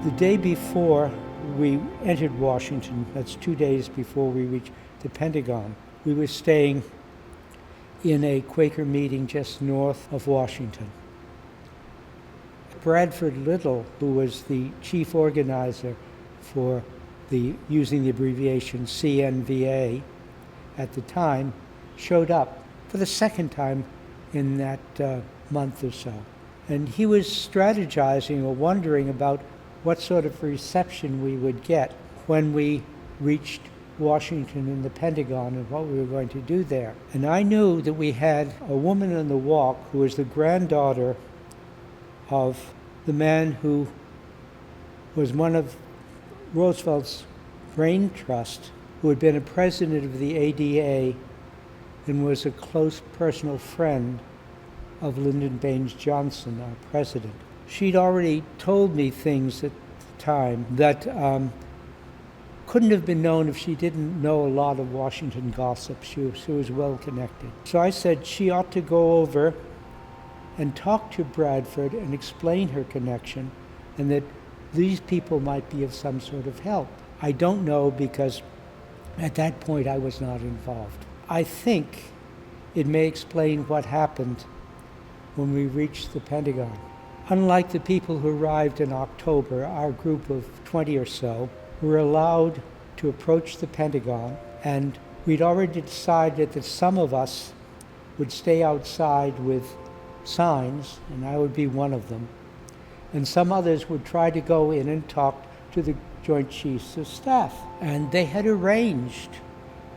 The day before we entered Washington, that's 2 days before we reached the Pentagon, we were staying in a Quaker meeting just north of Washington. Bradford Little, who was the chief organizer for using the abbreviation CNVA at the time, showed up for the second time in that month or so. And he was strategizing or wondering about what sort of reception we would get when we reached Washington and the Pentagon and what we were going to do there. And I knew that we had a woman on the walk who was the granddaughter of the man who was one of Roosevelt's brain trust, who had been a president of the ADA and was a close personal friend of Lyndon Baines Johnson, our president. She'd already told me things at the time that couldn't have been known if she didn't know a lot of Washington gossip. She was well connected. So I said she ought to go over and talk to Bradford and explain her connection, and that these people might be of some sort of help. I don't know, because at that point I was not involved. I think it may explain what happened when we reached the Pentagon. Unlike the people who arrived in October, our group of 20 or so were allowed to approach the Pentagon, and we'd already decided that some of us would stay outside with signs, and I would be one of them, and some others would try to go in and talk to the Joint Chiefs of Staff. And they had arranged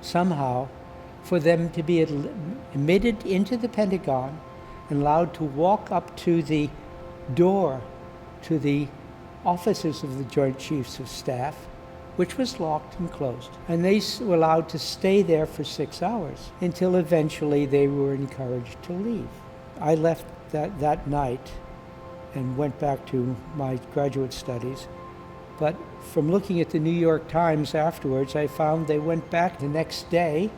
somehow for them to be admitted into the Pentagon and allowed to walk up to the door to the offices of the Joint Chiefs of Staff, which was locked and closed. And they were allowed to stay there for 6 hours until eventually they were encouraged to leave. I left that night and went back to my graduate studies. But from looking at the New York Times afterwards, I found they went back the next day,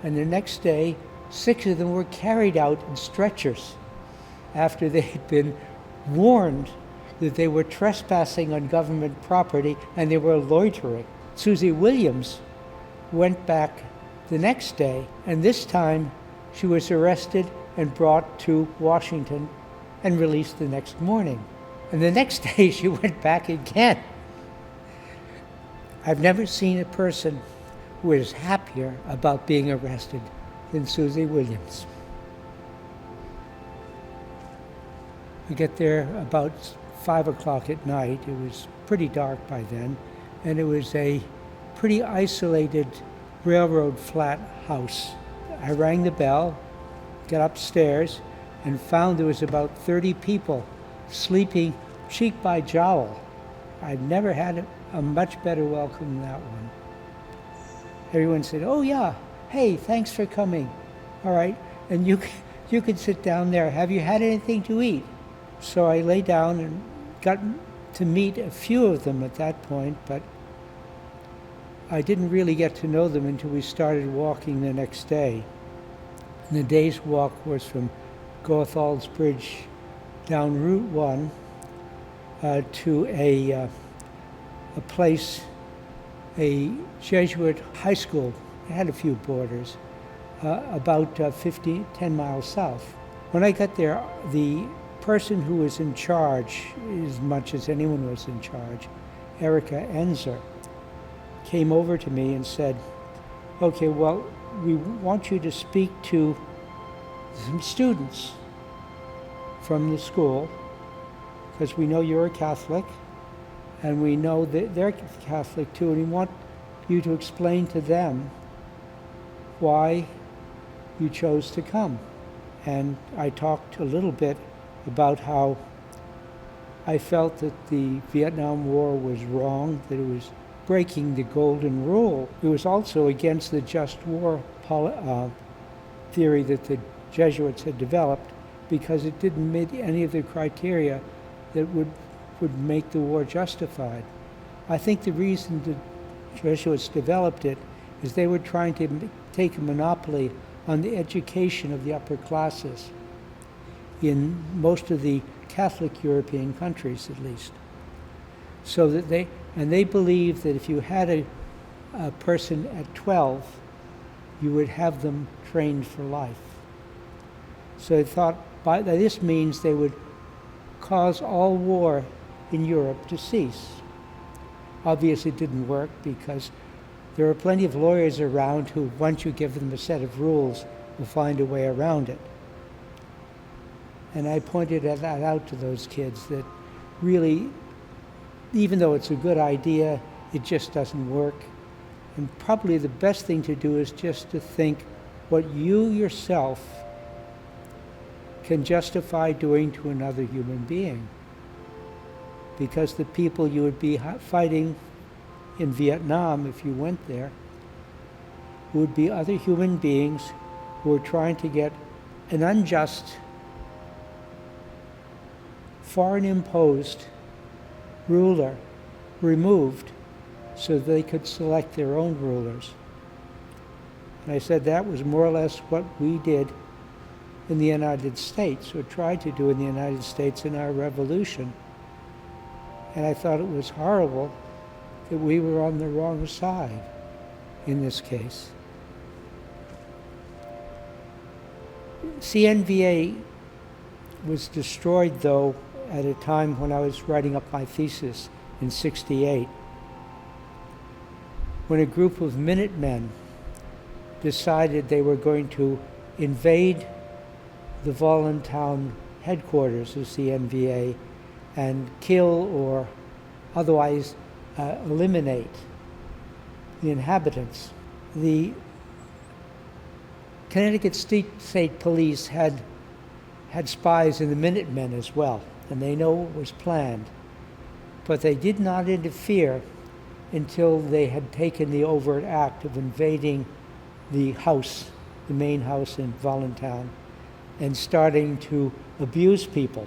and the next day, 6 of them were carried out in stretchers after they had been warned that they were trespassing on government property and they were loitering. Susie Williams went back the next day, and this time she was arrested and brought to Washington and released the next morning. And the next day she went back again. I've never seen a person who is happier about being arrested than Susie Williams. We get there about 5 o'clock at night. It was pretty dark by then, and it was a pretty isolated railroad flat house. I rang the bell, got upstairs, and found there was about 30 people sleeping cheek by jowl. I've never had a much better welcome than that one. Everyone said, "Oh yeah, hey, thanks for coming. All right, and you can sit down there. Have you had anything to eat?" So I lay down and got to meet a few of them at that point, but I didn't really get to know them until we started walking the next day. And the day's walk was from Gothalds Bridge down Route 1 to a place, a Jesuit high school. It had a few boarders, about 10 miles south. When I got there, the person who was in charge, as much as anyone was in charge, Erica Enzer, came over to me and said, "Okay, well, we want you to speak to some students from the school, because we know you're a Catholic, and we know that they're Catholic too, and we want you to explain to them why you chose to come." And I talked a little bit about how I felt that the Vietnam War was wrong, that it was breaking the golden rule. It was also against the just war theory that the Jesuits had developed, because it didn't meet any of the criteria that would make the war justified. I think the reason the Jesuits developed it is they were trying to take a monopoly on the education of the upper classes in most of the Catholic European countries, at least. so that they believed that if you had a person at 12, you would have them trained for life. So they thought by this means they would cause all war in Europe to cease. Obviously it didn't work because there are plenty of lawyers around who, once you give them a set of rules, will find a way around it. And I pointed that out to those kids, that really, even though it's a good idea, it just doesn't work. And probably the best thing to do is just to think what you yourself can justify doing to another human being. Because the people you would be fighting in Vietnam, if you went there, would be other human beings who are trying to get an unjust, foreign-imposed ruler removed so they could select their own rulers. And I said that was more or less what we did in the United States, or tried to do in the United States in our revolution. And I thought it was horrible that we were on the wrong side in this case. CNVA was destroyed, though, at a time when I was writing up my thesis in '68, when a group of Minutemen decided they were going to invade the Voluntown headquarters of CNVA and kill or otherwise eliminate the inhabitants. The Connecticut State Police had spies in the Minutemen as well, and they know what was planned. But they did not interfere until they had taken the overt act of invading the house, the main house in Voluntown, and starting to abuse people.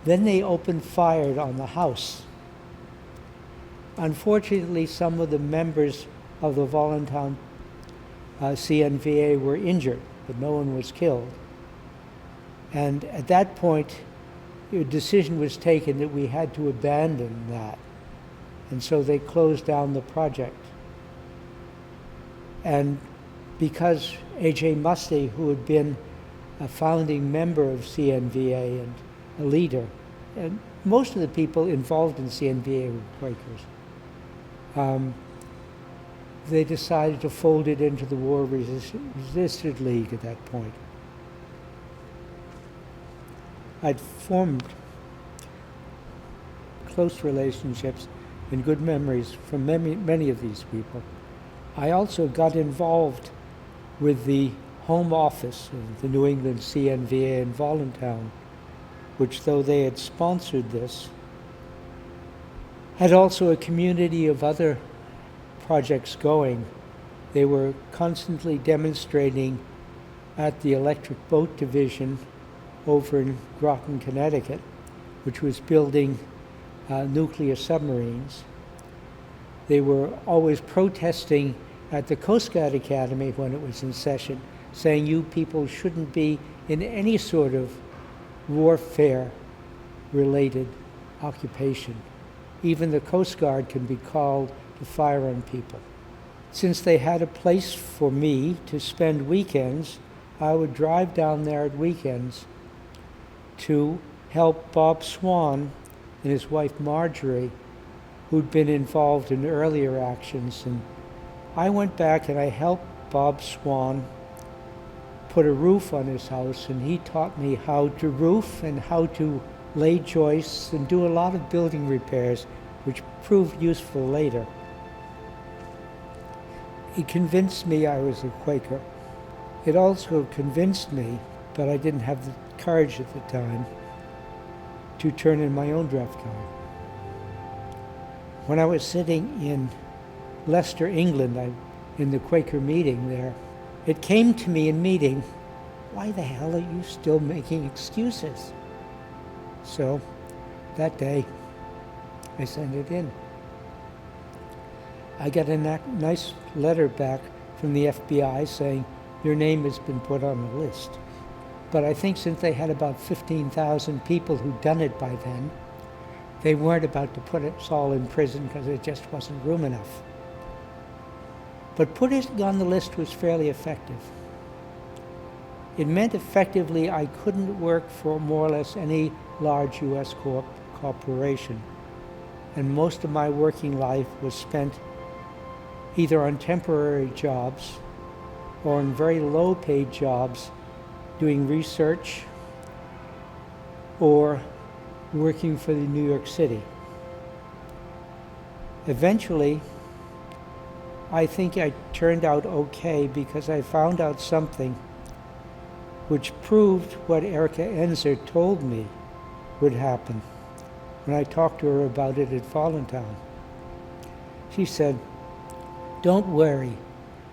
Then they opened fire on the house. Unfortunately, some of the members of the Voluntown CNVA were injured, but no one was killed. And at that point, a decision was taken that we had to abandon that. And so they closed down the project. And because A.J. Muste, who had been a founding member of CNVA and a leader, and most of the people involved in CNVA were Quakers, they decided to fold it into the War Resisted League at that point. I'd formed close relationships and good memories from many of these people. I also got involved with the home office of the New England CNVA in Voluntown, which, though they had sponsored this, had also a community of other projects going. They were constantly demonstrating at the Electric Boat Division over in Groton, Connecticut, which was building nuclear submarines. They were always protesting at the Coast Guard Academy when it was in session, saying you people shouldn't be in any sort of warfare-related occupation. Even the Coast Guard can be called to fire on people. Since they had a place for me to spend weekends, I would drive down there at weekends to help Bob Swan and his wife Marjorie, who'd been involved in earlier actions. And I went back and I helped Bob Swan put a roof on his house, and he taught me how to roof and how to lay joists and do a lot of building repairs, which proved useful later. He convinced me I was a Quaker. It also convinced me, but I didn't have the courage at the time, to turn in my own draft card. When I was sitting in Leicester, England, in the Quaker meeting there, it came to me in meeting, why the hell are you still making excuses? So that day, I sent it in. I got a nice letter back from the FBI saying, your name has been put on the list. But I think since they had about 15,000 people who'd done it by then, They weren't about to put us all in prison because there just wasn't room enough. But putting on the list was fairly effective. It meant effectively I couldn't work for more or less any large U.S. corporation. And most of my working life was spent either on temporary jobs or in very low-paid jobs doing research or working for the New York City. Eventually, I think I turned out okay because I found out something which proved what Erica Enzer told me would happen when I talked to her about it at Voluntown. She said, "Don't worry,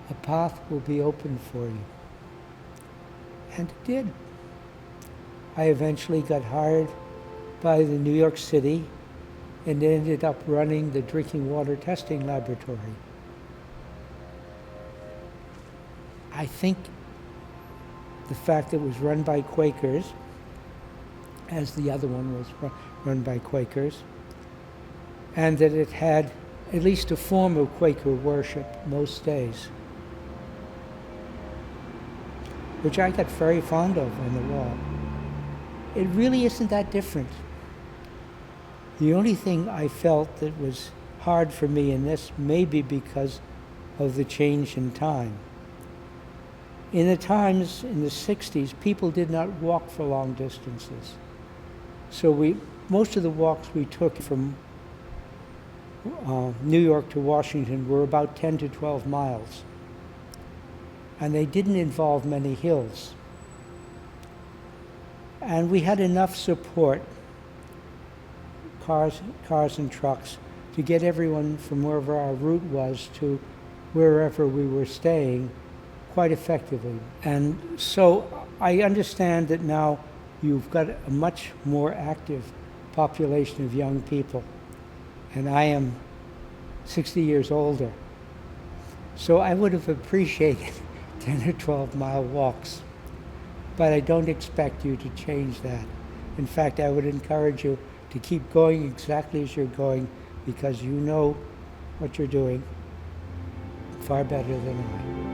a path will be open for you." And it did. I eventually got hired by the New York City and ended up running the drinking water testing laboratory. I think the fact that it was run by Quakers, as the other one was run by Quakers, and that it had at least a form of Quaker worship most days, which I got very fond of on the wall. It really isn't that different. The only thing I felt that was hard for me in this may be because of the change in time. In the times in the 60s, people did not walk for long distances. So most of the walks we took from New York to Washington were about 10 to 12 miles. And they didn't involve many hills. And we had enough support, cars and trucks, to get everyone from wherever our route was to wherever we were staying quite effectively. And so I understand that now you've got a much more active population of young people. And I am 60 years older. So I would have appreciated 10 or 12 mile walks. But I don't expect you to change that. In fact, I would encourage you to keep going exactly as you're going, because you know what you're doing far better than I.